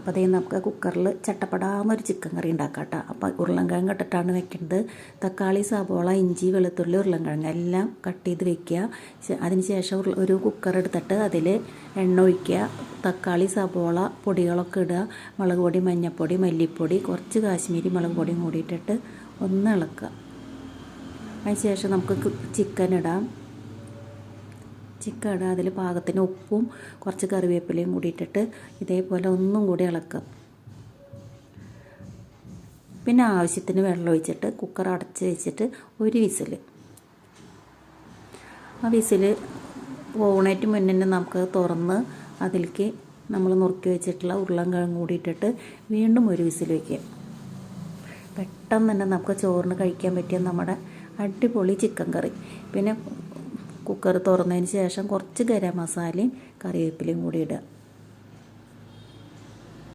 അപ്പോൾ അതേ നമുക്ക് കുക്കറിൽ ചട്ടപ്പെടാന്നൊരു ചിക്കൻ കറി ഉണ്ടാക്കാം കേട്ടോ. അപ്പോൾ ഉരുളൻകിഴങ്ങ് ഇട്ടിട്ടാണ് വെക്കുന്നത്. തക്കാളി, സവോള, ഇഞ്ചി, വെളുത്തുള്ളി, ഉരുളൻകിഴങ്ങ് എല്ലാം കട്ട് ചെയ്ത് വെക്കുക. അതിന് ശേഷം ഒരു കുക്കർ എടുത്തിട്ട് അതിൽ എണ്ണ ഒഴിക്കുക. തക്കാളി, സവോള, പൊടികളൊക്കെ ഇടുക. മുളക് പൊടി, മഞ്ഞൾപ്പൊടി, മല്ലിപ്പൊടി, കുറച്ച് കാശ്മീരി മുളക് പൊടിയും കൂടി ഇട്ടിട്ട് ഒന്ന് ഇളക്കുക. അതിന് ശേഷം നമുക്ക് ചിക്കൻ ഇടാം. ചിക്കൻ ഇടുക. അതിൽ പാകത്തിന് ഉപ്പും കുറച്ച് കറിവേപ്പിലയും കൂടി ഇട്ടിട്ട് ഇതേപോലെ ഒന്നും കൂടി ഇളക്കുക. പിന്നെ ആവശ്യത്തിന് വെള്ളം ഒഴിച്ചിട്ട് കുക്കർ അടച്ച് വെച്ചിട്ട് ഒരു വിസിൽ. ആ വിസിൽ പോകണേറ്റ് മുന്നേ നമുക്ക് തുറന്ന് അതിലേക്ക് നമ്മൾ നുറുക്കി വെച്ചിട്ടുള്ള ഉരുളൻകിഴങ്ങ് കൂടി ഇട്ടിട്ട് വീണ്ടും ഒരു വിസിൽ വയ്ക്കുക. പെട്ടെന്ന് തന്നെ നമുക്ക് ചോറിന് കഴിക്കാൻ പറ്റിയ നമ്മുടെ അടിപൊളി ചിക്കൻ കറി. പിന്നെ കുക്കർ തുറന്നതിന് ശേഷം കുറച്ച് ഗരം മസാലയും കറിവേപ്പിലയും കൂടി ഇടുക.